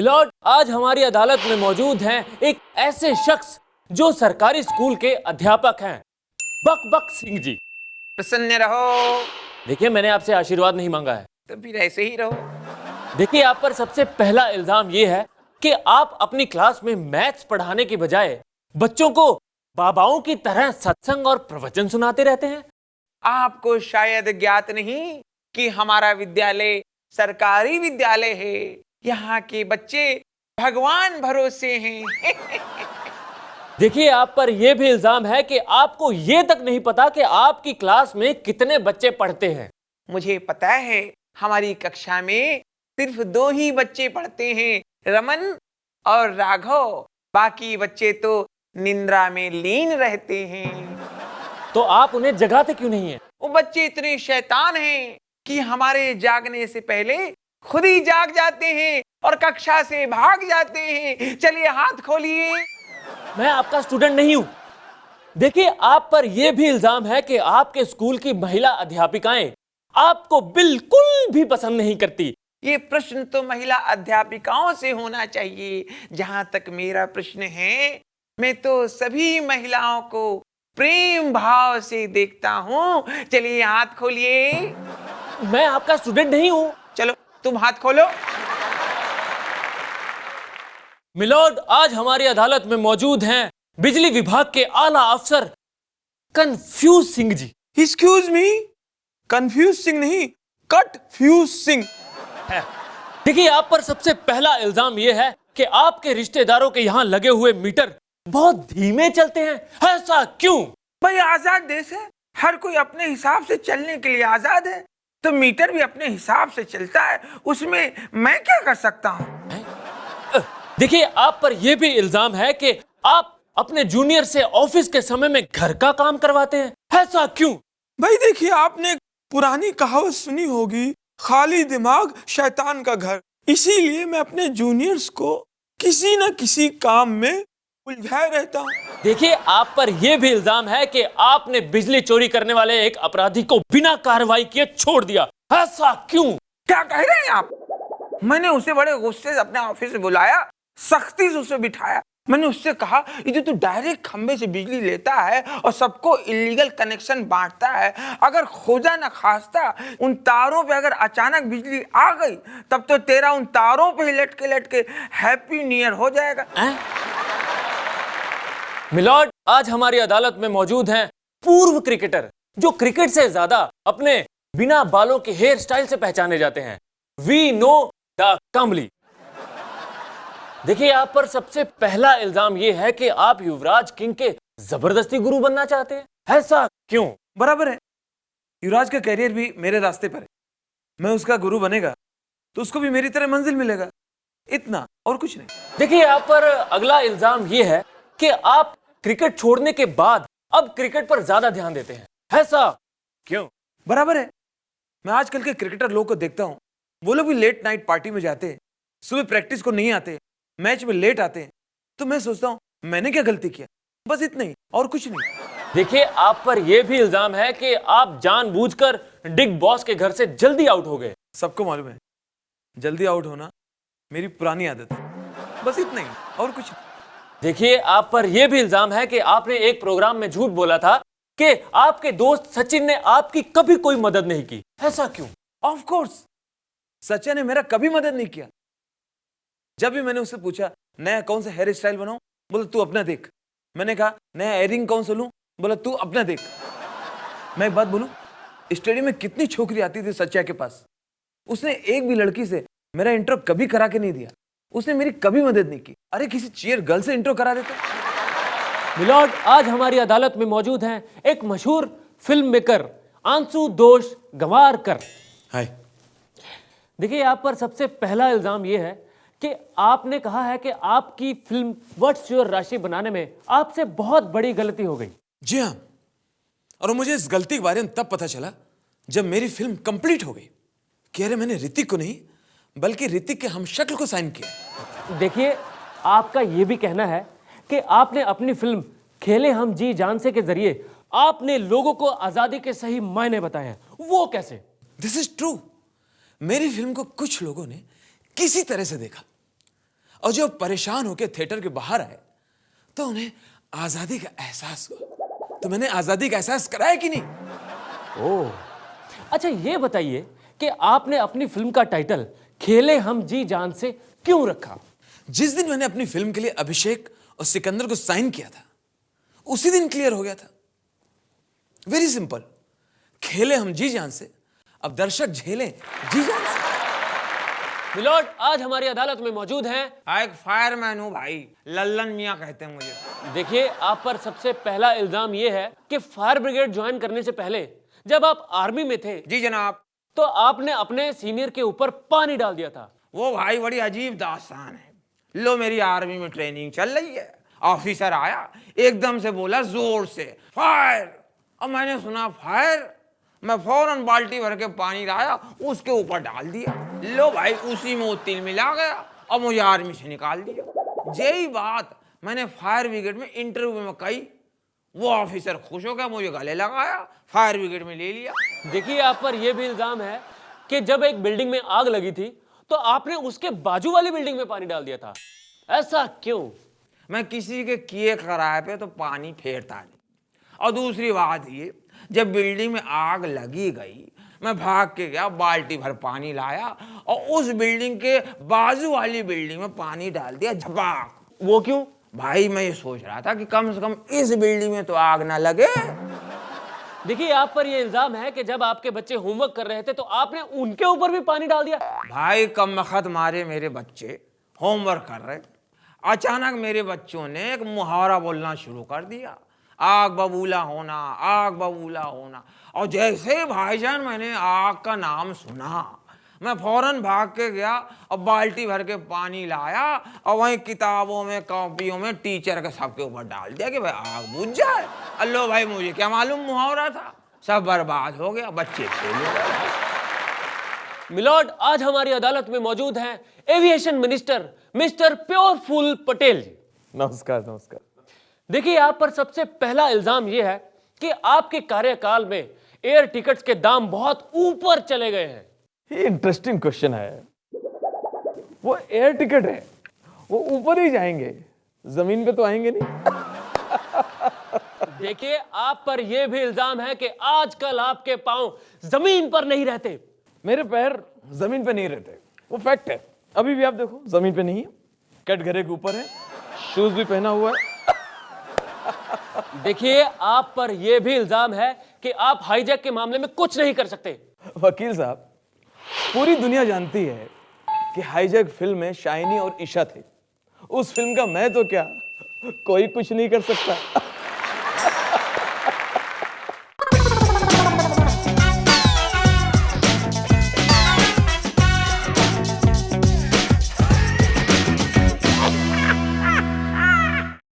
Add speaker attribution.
Speaker 1: Milord, आज हमारी अदालत में मौजूद हैं एक ऐसे शख्स जो सरकारी स्कूल के अध्यापक हैं, बक सिंह जी।
Speaker 2: प्रसन्न रहो।
Speaker 1: देखिए, मैंने आपसे आशीर्वाद नहीं मांगा है।
Speaker 2: तो फिर ऐसे ही रहो।
Speaker 1: देखिए, आप पर सबसे पहला इल्जाम यह है कि आप अपनी क्लास में मैथ्स पढ़ाने की बजाय बच्चों को बाबाओं की तरह सत्संग और प्रवचन सुनाते रहते हैं।
Speaker 2: आपको शायद ज्ञात नहीं कि हमारा विद्यालय सरकारी विद्यालय है। यहाँ के बच्चे भगवान भरोसे हैं।
Speaker 1: देखिए, आप पर यह भी इल्जाम है कि आपको यह तक नहीं पता कि आपकी क्लास में कितने बच्चे पढ़ते हैं।
Speaker 2: मुझे पता है, हमारी कक्षा में सिर्फ 2 ही बच्चे पढ़ते हैं, रमन और राघव। बाकी बच्चे तो निंद्रा में लीन रहते हैं।
Speaker 1: तो आप उन्हें जगाते क्यों नहीं हैं?
Speaker 2: वो बच्चे इतने शैतान हैं कि हमारे जागने से पहले खुद ही जाग जाते हैं और कक्षा से भाग जाते हैं। चलिए हाथ खोलिए।
Speaker 1: मैं आपका स्टूडेंट नहीं हूं। देखिए, आप पर यह भी इल्जाम है कि आपके स्कूल की महिला अध्यापिकाएं आपको बिल्कुल भी पसंद नहीं करती।
Speaker 2: ये प्रश्न तो महिला अध्यापिकाओं से होना चाहिए। जहां तक मेरा प्रश्न है, मैं तो सभी महिलाओं को प्रेम भाव से देखता हूं। चलिए हाथ खोलिए।
Speaker 1: मैं आपका स्टूडेंट नहीं हूं।
Speaker 2: चलो तुम हाथ खोलो।
Speaker 1: मिलॉर्ड, आज हमारी अदालत में मौजूद हैं बिजली विभाग के आला अफसर confuse Singh ji.
Speaker 2: Excuse me, confuse Singh नहीं, कट फ्यूज सिंह।
Speaker 1: देखिए, आप पर सबसे पहला इल्जाम यह है कि आपके रिश्तेदारों के यहां लगे हुए मीटर बहुत धीमे चलते हैं। ऐसा क्यों?
Speaker 2: भाई, आजाद देश है, हर कोई अपने हिसाब से चलने के लिए आजाद है। तो मीटर भी अपने हिसाब से चलता है, उसमें मैं क्या कर सकता हूँ?
Speaker 1: देखिए, आप पर यह भी इल्जाम है कि आप अपने जूनियर से ऑफिस के समय में घर का काम करवाते हैं। ऐसा क्यों?
Speaker 3: भाई देखिए, आपने पुरानी कहावत सुनी होगी, खाली दिमाग शैतान का घर। इसीलिए मैं अपने जूनियर्स को किसी न किसी काम में उलझाए रहता हूँ।
Speaker 1: देखिए, आप पर यह भी इल्जाम है कि आपने बिजली चोरी करने वाले एक अपराधी को बिना कार्रवाई किए छोड़ दिया। ऐसा क्यों?
Speaker 2: क्या कह रहे हैं आप? मैंने उसे बड़े गुस्से से अपने ऑफिस में बुलाया, सख्ती से उसे बिठाया। मैंने उससे कहा, ये जो तू डायरेक्ट खंबे से बिजली लेता है और सबको इलीगल कनेक्शन बांटता है, अगर खुदा न खास्ता उन तारों पे अगर अचानक बिजली आ गई, तब तो तेरा उन तारों पे ही लटके लटके हैप्पी न्यू ईयर हो जाएगा।
Speaker 1: मिलॉर्ड, आज हमारी अदालत में मौजूद हैं पूर्व क्रिकेटर जो क्रिकेट से ज्यादा अपने बिना बालों के हेयर स्टाइल से पहचाने जाते हैं। We know the Kambli. देखिए, आप पर सबसे पहला इल्जाम यह है कि आप युवराज किंग के जबरदस्ती गुरु बनना चाहते हैं। ऐसा क्यों?
Speaker 3: बराबर है, युवराज का कैरियर भी मेरे रास्ते पर है। मैं उसका गुरु बनेगा तो उसको भी मेरी तरह मंजिल मिलेगा, इतना और कुछ नहीं।
Speaker 1: देखिए, आप पर अगला इल्जाम यह है कि आप क्रिकेट छोड़ने के बाद अब क्रिकेट पर ज्यादा ध्यान देते हैं। ऐसा क्यों?
Speaker 3: बराबर है, मैं आजकल के क्रिकेटर लोग को देखता हूँ, वो लोग भी लेट नाइट पार्टी में जाते हैं, सुबह प्रैक्टिस को नहीं आते, मैच में लेट आते हैं। तो मैं सोचता हूँ, मैंने क्या गलती किया? बस इतना ही और कुछ नहीं।
Speaker 1: देखिए, आप पर यह भी इल्जाम है कि आप जानबूझकर डिग बॉस के घर से जल्दी आउट हो गए।
Speaker 3: सबको मालूम है, जल्दी आउट होना मेरी पुरानी आदत है। बस इतना ही और कुछ नहीं।
Speaker 1: देखिए, आप पर यह भी इल्जाम है कि आपने एक प्रोग्राम में झूठ बोला था कि आपके दोस्त सचिन ने आपकी कभी कोई मदद नहीं की। ऐसा क्यों?
Speaker 3: ऑफ कोर्स, सचिन ने मेरा कभी मदद नहीं किया। जब भी मैंने उससे पूछा नया कौन सा हेयर स्टाइल बनाऊं, बोला तू अपना देख। मैंने कहा नया एयरिंग कौन सा लूं, बोला तू अपना देख। मैं एक बात बोलूं, स्टेडियम में कितनी छोकरी आती थी सच्चा के पास, उसने एक भी लड़की से मेरा इंट्रो कभी करा के नहीं दिया। उसने मेरी कभी मदद नहीं की। अरे किसी चीयर गर्ल से इंट्रो करा देता।
Speaker 1: मिलॉर्ड, आज हमारी अदालत में मौजूद हैं एक मशहूर फिल्म मेकर आंसुतोष गंवारकर।
Speaker 3: हाय।
Speaker 1: देखिए, आप पर सबसे पहला इल्जाम यह है कि आपने कहा है कि आपकी फिल्म व्हाट्स योर राशि बनाने में आपसे बहुत बड़ी गलती हो गई।
Speaker 3: जी हाँ, और मुझे इस गलती के बारे में तब पता चला जब मेरी फिल्म कंप्लीट हो गई कि अरे मैंने ऋतिक को नहीं बल्कि ऋतिक के हमशक्ल को साइन किया।
Speaker 1: देखिए, आपका यह भी कहना है कि आपने अपनी फिल्म खेले हम जी जान से के जरिए आपने लोगों को आजादी के सही मायने बताए हैं। वो कैसे?
Speaker 3: This is true. मेरी फिल्म को कुछ लोगों ने किसी तरह से देखा, और जब परेशान होकर थिएटर के बाहर आए तो उन्हें आजादी का एहसास हुआ। तो मैंने आजादी का एहसास कराया कि नहीं?
Speaker 1: ओह, अच्छा ये बताइए कि आपने अपनी फिल्म का टाइटल खेले हम जी जान से क्यों रखा?
Speaker 3: जिस दिन मैंने अपनी फिल्म के लिए अभिषेक और सिकंदर को साइन किया था, उसी दिन क्लियर हो गया था। वेरी सिंपल, खेले हम जी जान से, अब दर्शक झेले जी जान से।
Speaker 1: मिलोड, आज हमारी अदालत में मौजूद हैं।
Speaker 2: एक फायरमैन हूँ भाई, लल्लन मियाँ कहते हैं मुझे।
Speaker 1: देखिए, आप पर सबसे पहला इल्जाम यह है कि फायर ब्रिगेड ज्वाइन करने से पहले जब आप आर्मी में थे
Speaker 2: जी जनाब।
Speaker 1: तो आपने अपने सीनियर के ऊपर पानी डाल दिया था।
Speaker 2: वो भाई बड़ी अजीब दास्तान है। लो, मेरी आर्मी में ट्रेनिंग चल रही है, ऑफिसर आया, एकदम से बोला जोर से फायर। अब मैंने सुना फायर, मैं फौरन बाल्टी भर के पानी लाया, उसके ऊपर डाल दिया। लो भाई, उसी में वो तिल मिला गया और मुझे आर्मी से निकाल दिया। यही बात मैंने फायर ब्रिगेड में इंटरव्यू में कही। वो ऑफिसर खुश हो गया, मुझे गले लगाया, फायर ब्रिगेड में ले लिया।
Speaker 1: देखिए, आप पर यह भी इल्जाम है कि जब एक बिल्डिंग में आग लगी थी तो आपने उसके बाजू वाली बिल्डिंग में पानी डाल दिया था। ऐसा क्यों?
Speaker 2: मैं किसी के किए कराए पे तो पानी फेरता नहीं। और दूसरी बात ये, जब बिल्डिंग में आग लगी गई, मैं भाग के गया, बाल्टी भर पानी लाया और उस बिल्डिंग के बाजू वाली बिल्डिंग में पानी डाल दिया, झपाक।
Speaker 1: वो क्यों?
Speaker 2: भाई मैं ये सोच रहा था कि कम से कम इस बिल्डिंग में तो आग ना लगे।
Speaker 1: देखिए, आप पर यह इल्जाम है कि जब आपके बच्चे होमवर्क कर रहे थे तो आपने उनके ऊपर भी पानी डाल दिया।
Speaker 2: भाई कमबख्त मारे मेरे बच्चे होमवर्क कर रहे, अचानक मेरे बच्चों ने एक मुहावरा बोलना शुरू कर दिया, आग बबूला होना, आग बबूला होना। और जैसे ही भाईजान मैंने आग का नाम सुना, मैं फौरन भाग के गया और बाल्टी भर के पानी लाया और वहीं किताबों में, कॉपियों में, टीचर के सबके ऊपर डाल दिया कि भाई आग बुझ जाए। अल्लो भाई, मुझे क्या मालूम मुहावरा था, सब बर्बाद हो गया, बच्चे फेल हो गए।
Speaker 1: मिलॉर्ड, आज हमारी अदालत में मौजूद हैं एविएशन मिनिस्टर मिस्टर प्योरफुल पटेल जी।
Speaker 4: नमस्कार नमस्कार।
Speaker 1: देखिए, आप पर सबसे पहला इल्जाम यह है कि आपके कार्यकाल में एयर टिकट्स के दाम बहुत ऊपर चले गए हैं।
Speaker 4: ये इंटरेस्टिंग क्वेश्चन है। वो एयर टिकट है, वो ऊपर ही जाएंगे, जमीन पे तो आएंगे नहीं।
Speaker 1: देखिए, आप पर यह भी इल्जाम है कि आजकल आपके पांव जमीन पर नहीं रहते।
Speaker 4: मेरे पैर जमीन पे नहीं रहते, वो फैक्ट है। अभी भी आप देखो, जमीन पे नहीं है, कटघरे के ऊपर है, शूज भी पहना हुआ है।
Speaker 1: देखिए, आप पर यह भी इल्जाम है कि आप हाईजैक के मामले में कुछ नहीं कर सकते।
Speaker 4: वकील साहब, पूरी दुनिया जानती है कि हाईजैक फिल्म में शाइनी और ईशा थे। उस फिल्म का मैं तो क्या, कोई कुछ नहीं कर सकता।